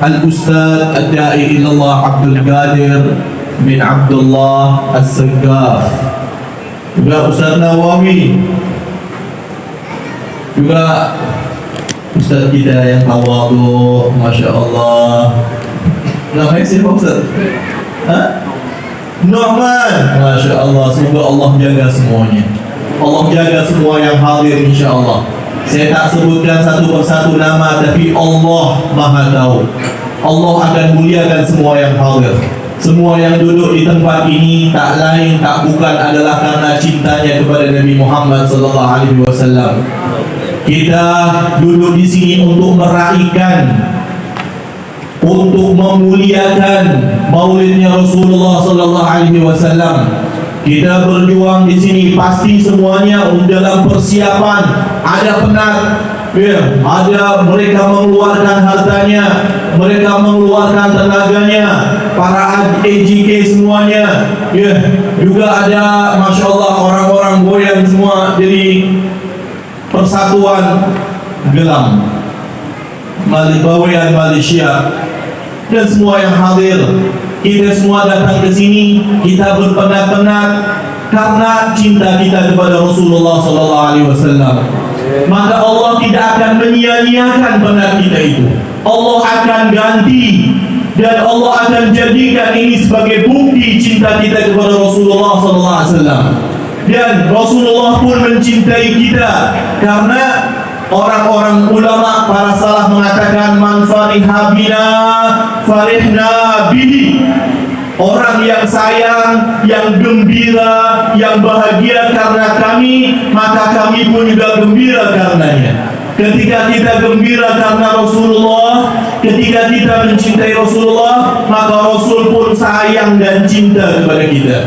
Al-Ustaz Ad-Da'i Ilallah Abdul Qadir bin Abdullah As-Sagaf, juga Ustaz Nawawi, juga Ustaz kita yang tawadhu, Masya Allah. Namanya siapa Ustaz? Nu'man. Masya Allah. Semoga Allah jaga semuanya. Allah jaga semua yang hadir insya Allah. Saya tak sebutkan satu persatu nama, tapi Allah Maha tahu. Allah akan muliakan semua yang hadir. Semua yang duduk di tempat ini tak lain tak bukan adalah karena cintanya kepada Nabi Muhammad sallallahu alaihi wasallam. Kita duduk di sini untuk meraihkan, untuk memuliakan maulidnya Rasulullah sallallahu alaihi wasallam. Kita berjuang di sini pasti semuanya dalam persiapan, ada penat, ya, ada mereka mengeluarkan hartanya, mereka mengeluarkan tenaganya, para AJK semuanya, ya, juga ada Masya Allah orang-orang goyang semua jadi persatuan gelam Bawean Malaysia dan semua yang hadir. Kita semua datang ke sini, kita berpenat-penat karena cinta kita kepada Rasulullah sallallahu alaihi wasallam. Maka Allah tidak akan menyia-nyiakan penat kita itu. Allah akan ganti dan Allah akan jadikan ini sebagai bukti cinta kita kepada Rasulullah sallallahu alaihi wasallam. Dan Rasulullah pun mencintai kita karena orang-orang ulama para salaf mengatakan man fariha bina farihna bihi. Orang yang sayang, yang gembira, yang bahagia karena kami, maka kami pun juga gembira karenanya. Ketika kita gembira karena Rasulullah, ketika kita mencintai Rasulullah, maka Rasul pun sayang dan cinta kepada kita.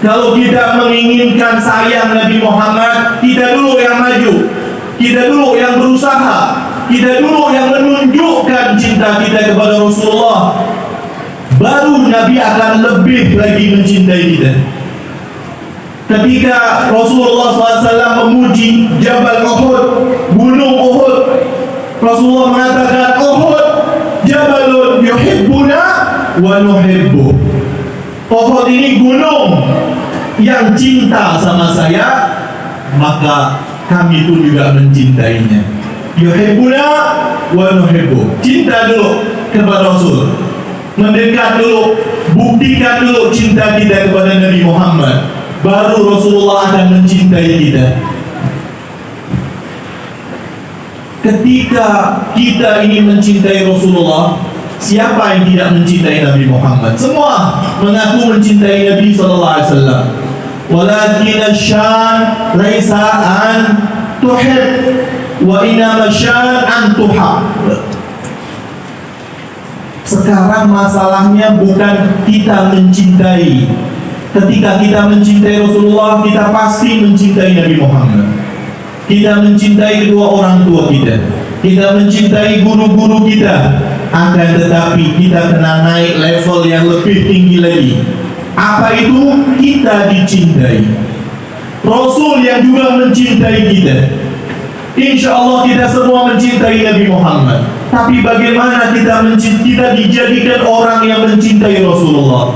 Kalau kita menginginkan sayang Nabi Muhammad, kita dulu yang maju, kita dulu yang berusaha, kita dulu yang menunjukkan cinta kita kepada Rasulullah, baru Nabi akan lebih lagi mencintai kita. Ketika Rasulullah SAW memuji Jabal Uhud, gunung Uhud, Rasulullah mengatakan Uhud Jabalun yuhibbuna wa nuhibbu. Uhud ini gunung yang cinta sama saya, maka kami pun juga mencintainya. Yuhibbuna wa nuhibbu. Cinta dulu kepada Rasul, mendekat dulu, buktikan dulu cinta kita kepada Nabi Muhammad, baru Rasulullah akan mencintai kita. Ketika kita ini mencintai Rasulullah, siapa yang tidak mencintai Nabi Muhammad? Semua mengaku mencintai Nabi sallallahu alaihi wasallam. Walakin asy-syan laisa an tuhib wa inama asy-syan an tuhab. Sekarang masalahnya bukan kita mencintai. Ketika kita mencintai Rasulullah, kita pasti mencintai Nabi Muhammad. Kita mencintai kedua orang tua kita, kita mencintai guru-guru kita. Akan tetapi kita kena naik level yang lebih tinggi lagi. Apa itu? Kita dicintai. Rasul yang juga mencintai kita. Insya Allah kita semua mencintai Nabi Muhammad. Tapi bagaimana kita dijadikan orang yang mencintai Rasulullah,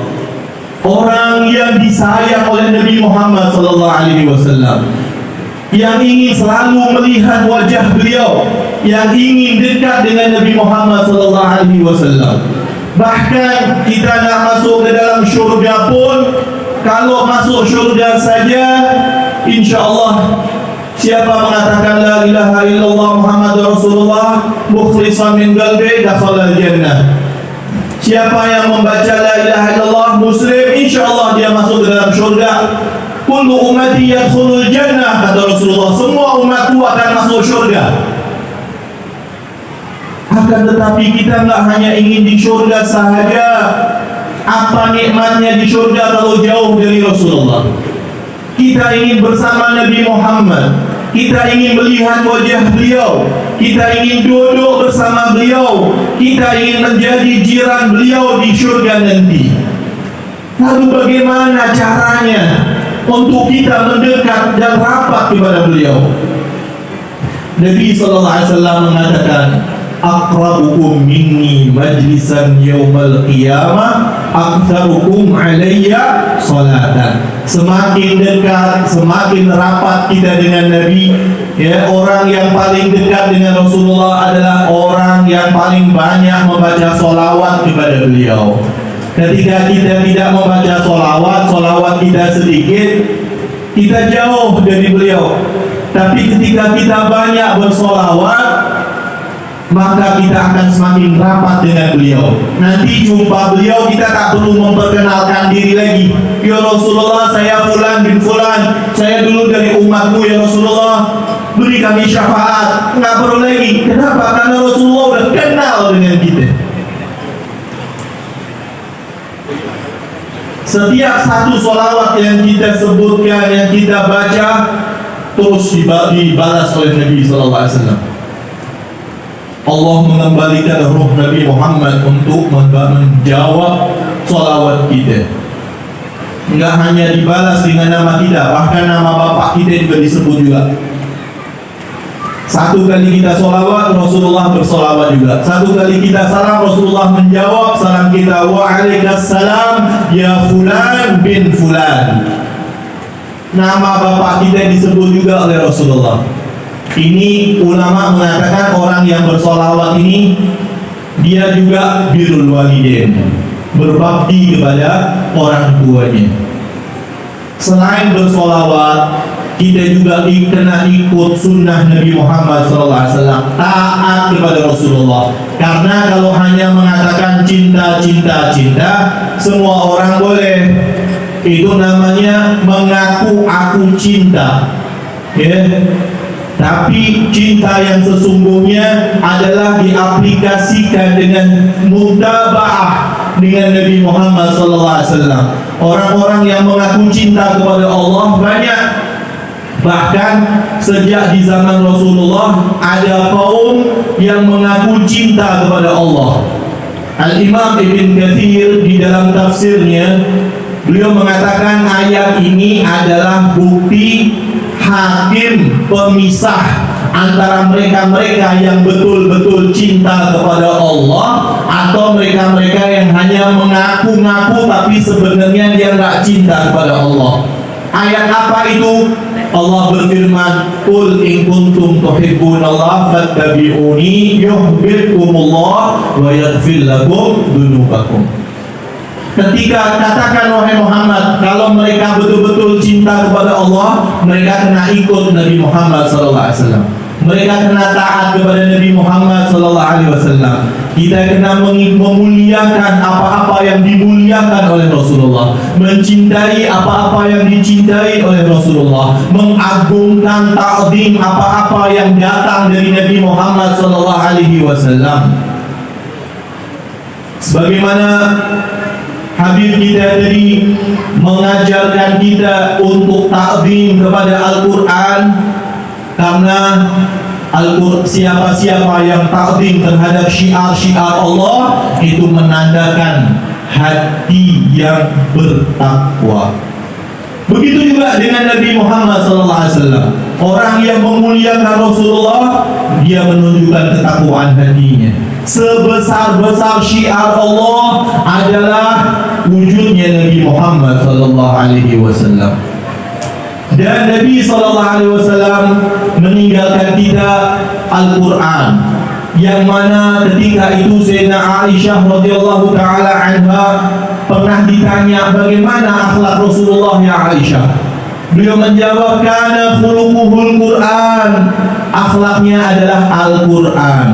orang yang disayang oleh Nabi Muhammad sallallahu alaihi wasallam, yang ingin selalu melihat wajah beliau, yang ingin dekat dengan Nabi Muhammad sallallahu alaihi wasallam. Bahkan kita nak masuk ke dalam syurga pun, kalau masuk syurga saja, insya Allah siapa mengatakan la ilaha illallah Muhammadur Rasulullah mukhlishan min qalbi dakhala al-jannah. Siapa yang membaca la ilaha illallah muslim, insyaallah dia masuk ke dalam syurga. Kullu ummati yadkhulul jannah, kata Rasulullah, semua umatku akan masuk syurga. Akan tetapi kita enggak hanya ingin di syurga sahaja. Apa nikmatnya di syurga kalau jauh dari Rasulullah? Kita ingin bersama Nabi Muhammad, kita ingin melihat wajah beliau, kita ingin duduk bersama beliau, kita ingin menjadi jiran beliau di syurga nanti. Lalu bagaimana caranya untuk kita mendekat dan rapat kepada beliau? Nabi sallallahu alaihi wasallam mengatakan, aqrabukum minni majlisan yaumal qiyamah aktsarukum alayya salatan. Semakin dekat, semakin rapat kita dengan Nabi, ya, orang yang paling dekat dengan Rasulullah adalah orang yang paling banyak membaca solawat kepada beliau. Ketika kita tidak membaca solawat kita sedikit, kita jauh dari beliau. Tapi ketika kita banyak bersolawat, maka kita akan semakin rapat dengan beliau. Nanti jumpa beliau, kita tak perlu memperkenalkan diri lagi. Ya Rasulullah, saya fulan bin fulan, saya dulu dari umatmu ya Rasulullah, beri kami syafaat. Nggak perlu lagi. Kenapa? Karena Rasulullah udah kenal dengan kita. Setiap satu solawat yang kita sebutkan, yang kita baca, terus dibalas oleh Nabi SAW. Allah mengembalikan ruh Nabi Muhammad untuk menjawab solawat kita. Enggak hanya dibalas dengan nama kita, bahkan nama bapak kita juga disebut juga. Satu kali kita solawat, Rasulullah bersolawat juga. Satu kali kita salam, Rasulullah menjawab salam kita. Waalaikumsalam ya fulan bin fulan. Nama bapak kita disebut juga oleh Rasulullah. Ini ulama mengatakan orang yang bersolawat ini dia juga birrul walidain, berbakti kepada orang tuanya. Selain bersolawat, kita juga kena ikut sunnah Nabi Muhammad SAW, taat kepada Rasulullah. Karena kalau hanya mengatakan cinta, semua orang boleh. Itu namanya mengaku aku cinta, ya. Tapi cinta yang sesungguhnya adalah diaplikasikan dengan mutaba'ah dengan Nabi Muhammad SAW. Orang-orang yang mengaku cinta kepada Allah banyak. Bahkan sejak di zaman Rasulullah ada kaum yang mengaku cinta kepada Allah. Al-Imam Ibn Katsir di dalam tafsirnya, beliau mengatakan ayat ini adalah bukti hakim pemisah antara mereka-mereka yang betul-betul cinta kepada Allah atau mereka-mereka yang hanya mengaku-ngaku tapi sebenarnya dia nggak cinta kepada Allah. Ayat apa itu? Allah berfirman, "Qul in kuntum tuhibbunallaha fattabi'uni yuhibbukumullah wa yaghfir lakum dzunubakum." Ketika katakan wahai Muhammad, kalau mereka betul-betul cinta kepada Allah, mereka kena ikut Nabi Muhammad SAW. Mereka kena taat kepada Nabi Muhammad SAW. Kita kena memuliakan apa-apa yang dimuliakan oleh Rasulullah, mencintai apa-apa yang dicintai oleh Rasulullah, mengagungkan ta'zim apa-apa yang datang dari Nabi Muhammad SAW. Sebagaimana Habib kita tadi mengajarkan kita untuk ta'zim kepada Al-Quran, karena siapa-siapa yang ta'zim terhadap syiar-syiar Allah itu menandakan hati yang bertakwa. Begitu juga dengan Nabi Muhammad SAW. Orang yang memuliakan Rasulullah, dia menunjukkan ketakwaan hatinya. Sebesar-besar syiar Allah adalah wujudnya Nabi Muhammad SAW. Dan Nabi SAW meninggalkan kita Al-Quran, yang mana ketika itu Sayyidina Aisyah radhiyallahu taala anha pernah ditanya bagaimana akhlak Rasulullah ya Aisyah. Beliau menjawab, kana khuluquhul Quran, akhlaknya adalah Al-Quran.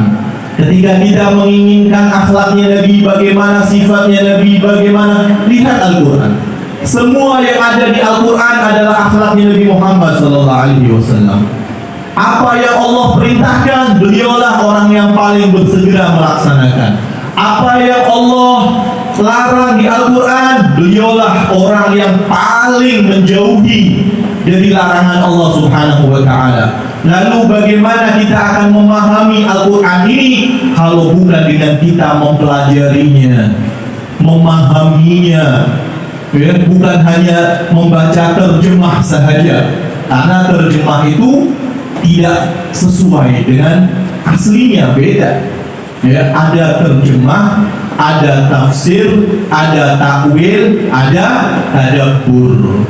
Ketika kita menginginkan akhlaknya Nabi, bagaimana sifatnya Nabi, bagaimana, lihat Al-Quran. Semua yang ada di Al-Quran adalah akhlaknya Nabi Muhammad SAW. Apa yang Allah perintahkan, beliaulah orang yang paling bersegera melaksanakan. Apa yang Allah larang di Al-Quran, beliaulah orang yang paling menjauhi dari larangan Allah Subhanahu wa Ta'ala. Lalu bagaimana kita akan memahami Al-Quran ini kalau bukan dengan kita mempelajarinya, memahaminya, ya, bukan hanya membaca terjemah sahaja, karena terjemah itu tidak sesuai dengan aslinya, beda. Ya, ada terjemah, ada tafsir, ada takwil, ada tadabbur.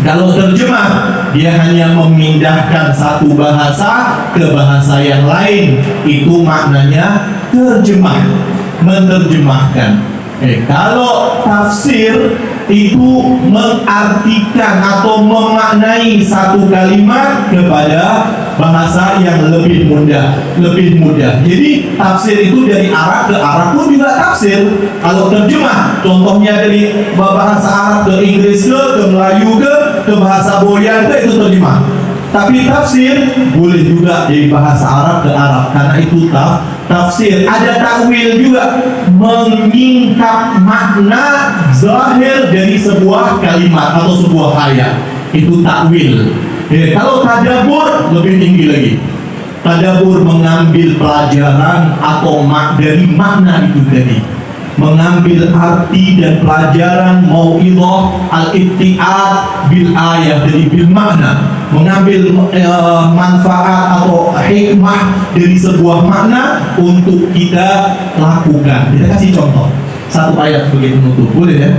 Kalau terjemah, dia hanya memindahkan satu bahasa ke bahasa yang lain. Itu maknanya terjemah, menerjemahkan. Kalau tafsir itu mengartikan atau memaknai satu kalimat kepada bahasa yang lebih mudah. Jadi tafsir itu dari Arab ke Arab pun juga tafsir. Kalau terjemah, contohnya dari bahasa Arab ke Inggris ke Melayu ke bahasa Boyan itu terjemah. Tapi tafsir boleh juga dari bahasa Arab ke Arab, karena itu tafsir. Ada takwil juga, menyingkap makna zahir dari sebuah kalimat atau sebuah ayat. Itu takwil. Kalau tadabbur lebih tinggi lagi. Tadabbur mengambil pelajaran atau dari makna itu tadi, mengambil arti dan pelajaran mau'izah al-ibti'ad bil ayat, jadi bil makna, mengambil manfaat atau hikmah dari sebuah makna untuk kita lakukan. Kita kasih contoh satu ayat sebagai penutup, boleh ya?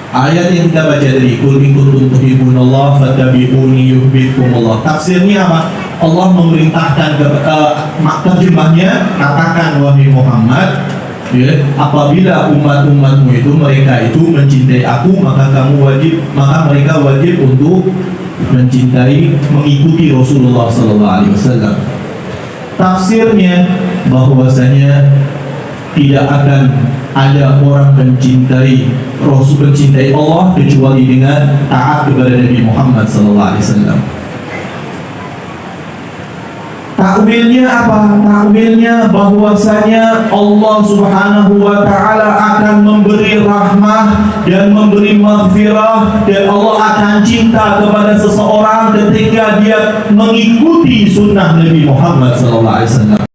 Ayat yang kita baca dari Qul in kuntum tuhibbunallah fattabi'uni yuhibbukumullah. Tafsirnya apa? Allah memerintahkan terjemahnya, katakan wahai Muhammad, ya, apabila umat-umatmu itu mereka itu mencintai aku, maka mereka wajib untuk mencintai, mengikuti Rasulullah SAW. Tafsirnya bahwasanya tidak akan ada orang mencintai Allah kecuali dengan taat kepada Nabi Muhammad SAW. Takwilnya apa? Takwilnya bahwasanya Allah Subhanahu wa Ta'ala akan memberi rahmah dan memberi maghfirah, dan Allah akan cinta kepada seseorang ketika dia mengikuti sunnah Nabi Muhammad SAW.